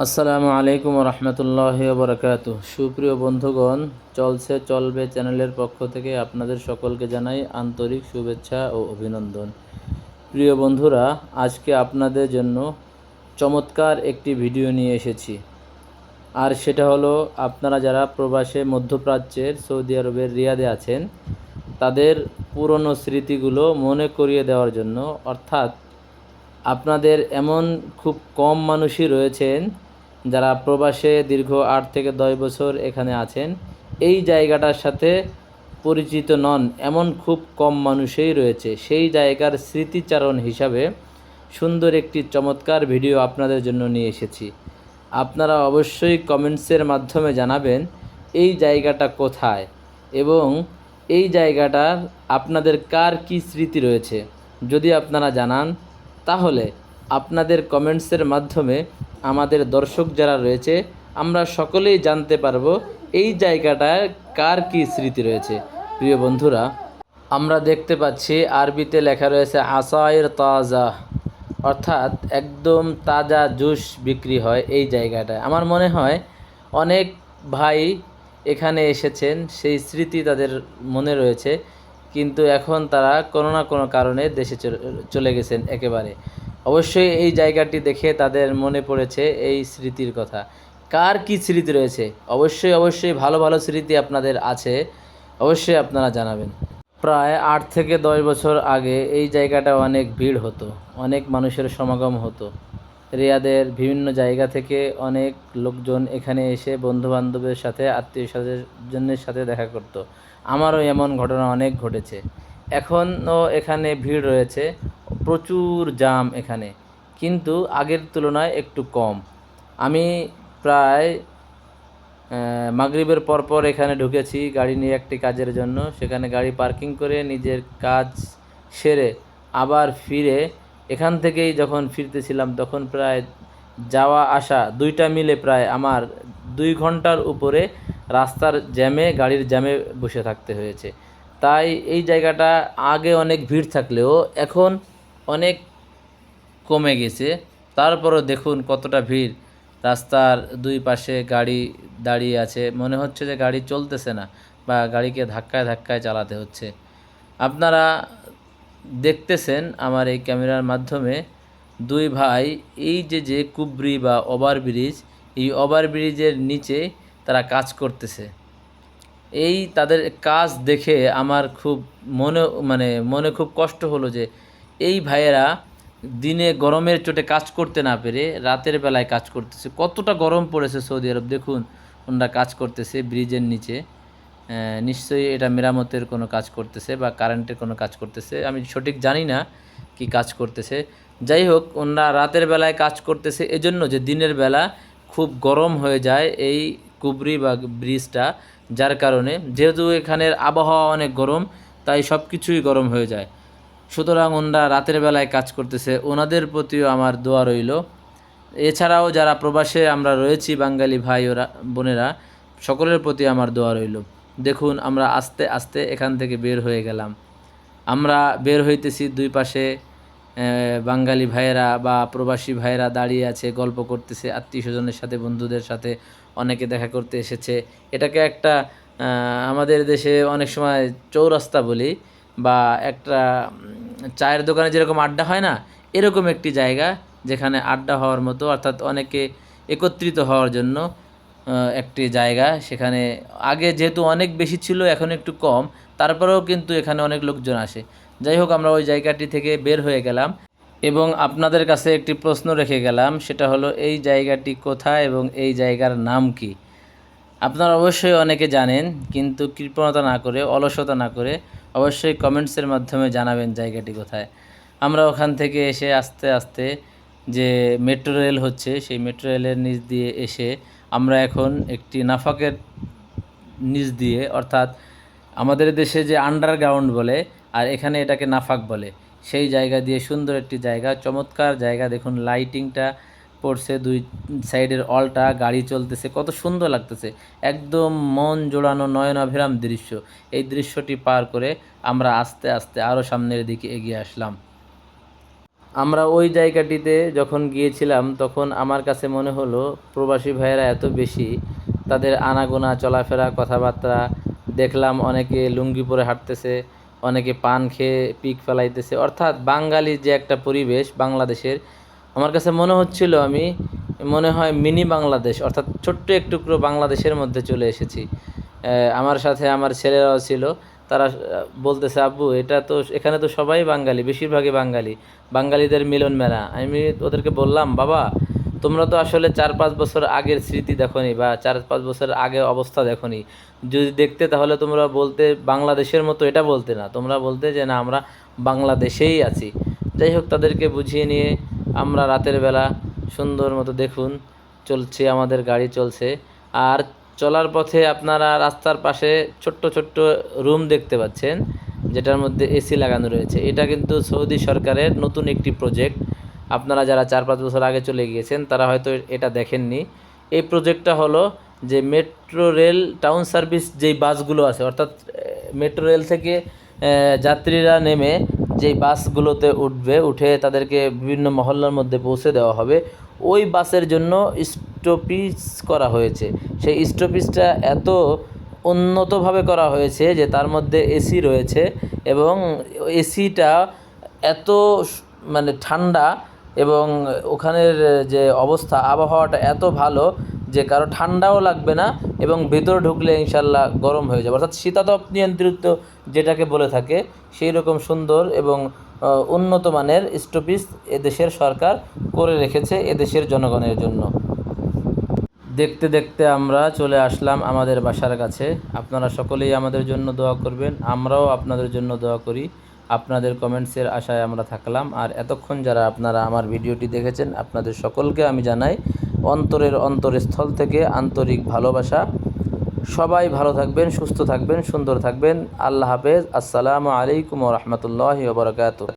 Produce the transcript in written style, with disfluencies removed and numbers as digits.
আসসালামু আলাইকুম রহমতুল্লাহি বরকাত। সুপ্রিয় বন্ধুগণ, চলছে চলবে চ্যানেলের পক্ষ থেকে আপনাদের সকলকে জানাই আন্তরিক শুভেচ্ছা ও অভিনন্দন। প্রিয় বন্ধুরা, আজকে আপনাদের জন্য চমৎকার একটি ভিডিও নিয়ে এসেছি। আর সেটা হলো, আপনারা যারা প্রবাসে মধ্যপ্রাচ্যের সৌদি আরবের রিয়াদে আছেন, তাদের পুরনো স্মৃতিগুলো মনে করিয়ে দেওয়ার জন্য। অর্থাৎ আপনাদের এমন খুব কম মানুষই রয়েছেন যারা প্রবাসে দীর্ঘ 8 থেকে 10 বছর এখানে আছেন, এই জায়গাটার সাথে পরিচিত নন, এমন খুব কম মানুষই রয়েছে। সেই জায়গার স্মৃতিচারণ হিসাবে সুন্দর একটি চমৎকার ভিডিও আপনাদের জন্য নিয়ে এসেছি। আপনারা অবশ্যই কমেন্টসের মাধ্যমে জানাবেন এই জায়গাটা কোথায় এবং এই জায়গাটার আপনাদের কার কী স্মৃতি রয়েছে। যদি আপনারা জানান, তাহলে আপনাদের কমেন্টসের মাধ্যমে আমাদের দর্শক যারা রয়েছে আমরা সকলেই জানতে পারবো এই জায়গাটায় কার কী স্মৃতি রয়েছে। প্রিয় বন্ধুরা, আমরা দেখতে পাচ্ছি আরবিতে লেখা রয়েছে আসাইর তাজা, অর্থাৎ একদম তাজা জুস বিক্রি হয় এই জায়গাটায়। আমার মনে হয় অনেক ভাই এখানে এসেছেন, সেই স্মৃতি তাদের মনে রয়েছে, কিন্তু এখন তারা কোনো না কোনো কারণে দেশে চলে গেছেন একেবারে। অবশ্যই এই জায়গাটি দেখে তাদের মনে পড়েছে এই স্মৃতির কথা। কার কী স্মৃতি রয়েছে? অবশ্যই ভালো ভালো স্মৃতি আপনাদের আছে, অবশ্যই আপনারা জানাবেন। প্রায় 8 থেকে 10 বছর আগে এই জায়গাটা অনেক ভিড় হতো, অনেক মানুষের সমাগম হতো। রিয়াদের বিভিন্ন জায়গা থেকে অনেক লোকজন এখানে এসে বন্ধুবান্ধবের সাথে, আত্মীয় স্বজনের সাথে দেখা করতো। আমারও এমন ঘটনা অনেক ঘটেছে। এখনও এখানে ভিড় রয়েছে, প্রচুর জাম এখানে, কিন্তু আগের তুলনায় একটু কম। আমি প্রায় মাগরিবের পরপর এখানে ঢুকেছি গাড়ি নিয়ে একটি কাজের জন্য। সেখানে গাড়ি পার্কিং করে নিজের কাজ সেরে আবার ফিরে এখান থেকেই যখন ফিরতেছিলাম, তখন প্রায় যাওয়া আসা দুইটা মিলে প্রায় আমার 2 ঘন্টার উপরে রাস্তার জ্যামে, গাড়ির জ্যামে বসে থাকতে হয়েছে। তাই এই জায়গাটা আগে অনেক ভিড় থাকলেও এখন অনেক কমে গেছে। তারপরও দেখুন কতটা ভিড়, রাস্তার দুই পাশে গাড়ি দাঁড়িয়ে আছে, মনে হচ্ছে যে গাড়ি চলতেছে না বা গাড়িকে ধাক্কায় ধাক্কায় চালাতে হচ্ছে। আপনারা দেখতেছেন আমার এই ক্যামেরার মাধ্যমে দুই ভাই এই যে কুবরি বা ওভারব্রিজ, এই ওভারব্রিজের নিচে তারা কাজ করতেছে। এই তাদের কাজ দেখে আমার খুব মনে খুব কষ্ট হলো যে এই ভাইয়েরা দিনে গরমের চোটে কাজ করতে না পেরে রাতের বেলায় কাজ করতেছে। কতটা গরম পড়েছে সৌদি আরব, দেখুন ওনারা কাজ করতেছে ব্রিজের নিচে। নিশ্চয়ই এটা মেরামতের কোনো কাজ করতেছে বা কারেন্টের কোনো কাজ করতেছে, আমি সঠিক জানি না কি কাজ করতেছে। যাই হোক, ওনারা রাতের বেলায় কাজ করতেছে এজন্য যে দিনের বেলা খুব গরম হয়ে যায় এই কুবরি বা ব্রিজটা, যার কারণে যেহেতু এখানের আবহাওয়া অনেক গরম, তাই সব কিছুই গরম হয়ে যায়। সুতরাং ওনারা রাতের বেলায় কাজ করতেছে, ওনাদের প্রতিও আমার দোয়া রইল। এছাড়াও যারা প্রবাসে আমরা রয়েছি বাঙালি ভাই ওরা বোনেরা, সকলের প্রতি আমার দোয়া রইল। দেখুন আমরা আস্তে আস্তে এখান থেকে বের হয়ে গেলাম। আমরা বের হইতেছি, দুই পাশে বাঙালি ভাইয়েরা বা প্রবাসী ভাইয়েরা দাঁড়িয়ে আছে, গল্প করতেছে, আত্মীয় স্বজনের সাথে, বন্ধুদের সাথে অনেকে দেখা করতে এসেছে। এটাকে একটা আমাদের দেশে অনেক সময় চৌরাস্তা বলি, বা একটা চায়ের দোকানে যেরকম আড্ডা হয় না, এরকম একটি জায়গা যেখানে আড্ডা হওয়ার মতো, অর্থাৎ অনেকে একত্রিত হওয়ার জন্য একটি জায়গা। সেখানে আগে যেহেতু অনেক বেশি ছিল, এখন একটু কম, তারপরেও কিন্তু এখানে অনেক লোকজন আসে। যাই হোক, আমরা ওই জায়গাটি থেকে বের হয়ে গেলাম এবং আপনাদের কাছে একটি প্রশ্ন রেখে গেলাম, সেটা হলো এই জায়গাটি কোথায় এবং এই জায়গার নাম কি। আপনারা অবশ্যই অনেকে জানেন, কিন্তু কৃপণতা না করে, অলসতা না করে অবশ্যই কমেন্টসের মাধ্যমে জানাবেন জায়গাটি কোথায়। আমরা ওখান থেকে এসে আস্তে আস্তে যে মেট্রো রেল হচ্ছে, সেই মেট্রো রেলের নিচ দিয়ে এসে আমরা এখন একটি নাফাকের নিচ দিয়ে, অর্থাৎ আমাদের দেশে যে আন্ডারগ্রাউন্ড বলে আর এখানে এটাকে নাফাক বলে, সেই জায়গা দিয়ে, সুন্দর একটি জায়গা, চমৎকার জায়গা। দেখুন লাইটিংটা পড়ছে, দুই সাইডের অলটা, গাড়ি চলতেছে, কত সুন্দর লাগতেছে, একদম মন জোড়ানো নয়নাভিরাম দৃশ্য। এই দৃশ্যটি পার করে আমরা আস্তে আস্তে আরও সামনের দিকে এগিয়ে আসলাম। আমরা ওই জায়গাটিতে যখন গিয়েছিলাম তখন আমার কাছে মনে হলো প্রবাসী ভাইয়েরা এত বেশি, তাদের আনাগোনা চলাফেরা কথাবার্তা দেখলাম, অনেকে লুঙ্গি পরে হাঁটতেছে, অনেকে পান খেয়ে পিক ফেলাইতেছে, অর্থাৎ বাঙালির যে একটা পরিবেশ বাংলাদেশের, আমার কাছে মনে হচ্ছিল আমি মনে হয় মিনি বাংলাদেশ অর্থাৎ ছোট্ট এক টুকরো বাংলাদেশের মধ্যে চলে এসেছি। আমার সাথে আমার ছেলেরাও ছিল, তারা বলতেছে আব্বু এটা তো এখানে তো সবাই বাঙালি, বেশিরভাগই বাঙালি, বাঙালিদের মিলন মেলা। আমি ওদেরকে বললাম বাবা তোমরা তো আসলে 4-5 বছর আগের স্মৃতি দেখোনি বা 4-5 বছর আগে অবস্থা দেখোনি, যদি দেখতে তাহলে তোমরা বলতে বাংলাদেশের মতো এটা বলতে না, তোমরা বলতে যে না আমরা বাংলাদেশেই আছি। যাই হোক, তাদেরকে বুঝিয়ে নিয়ে আমরা রাতের বেলা সুন্দর মতো দেখুন চলছে, আমাদের গাড়ি চলছে। আর চলার পথে আপনারা রাস্তার পাশে ছোট্ট ছোট্ট রুম দেখতে পাচ্ছেন, যেটার মধ্যে এসি লাগানো রয়েছে। এটা কিন্তু সৌদি সরকারের নতুন একটি প্রজেক্ট। আপনারা যারা 4-5 বছর আগে চলে গিয়েছেন তারা হয়তো এটা দেখেননি। এই প্রজেক্টটা হলো যে মেট্রো রেল টাউন সার্ভিস যেই বাসগুলো আছে, অর্থাৎ মেট্রো রেল থেকে যাত্রীরা নেমে যেই বাসগুলোতে উঠবে, উঠে তাদেরকে বিভিন্ন মহল্লার মধ্যে পৌঁছে দেওয়া হবে, ওই বাসের জন্য স্টপিজ করা হয়েছে। সেই স্টপিজটা এত উন্নতভাবে করা হয়েছে যে তার মধ্যে এসি রয়েছে, এবং এসিটা এত মানে ঠান্ডা, এবং ওখানের যে অবস্থা আবহাওয়াটা এত ভালো যে কারো ঠান্ডাও লাগবে না, এবং ভেতরে ঢুকলে ইনশাল্লাহ গরম হয়ে যাবে, অর্থাৎ শীতাতপ নিয়ন্ত্রিত যেটাকে বলে থাকে সেই রকম সুন্দর এবং উন্নত মানের স্টপিজ এদেশের সরকার করে রেখেছে এদেশের জনগণের জন্য। দেখতে দেখতে আমরা চলে আসলাম আমাদের বাসার কাছে। আপনারা সকলেই আমাদের জন্য দোয়া করবেন, আমরাও আপনাদের জন্য দোয়া করি। আপনাদের কমেন্টসের আশায় আমরা থাকলাম। আর এতক্ষণ যারা আপনারা আমার ভিডিওটি দেখেছেন আপনাদের সকলকে আমি জানাই অন্তরের অন্তরস্থল থেকে আন্তরিক ভালোবাসা। সবাই ভালো থাকবেন, সুস্থ থাকবেন, সুন্দর থাকবেন। আল্লাহ হাফেজ। আসসালামু আলাইকুম ওয়া রাহমাতুল্লাহি ওয়া বারাকাতুহু।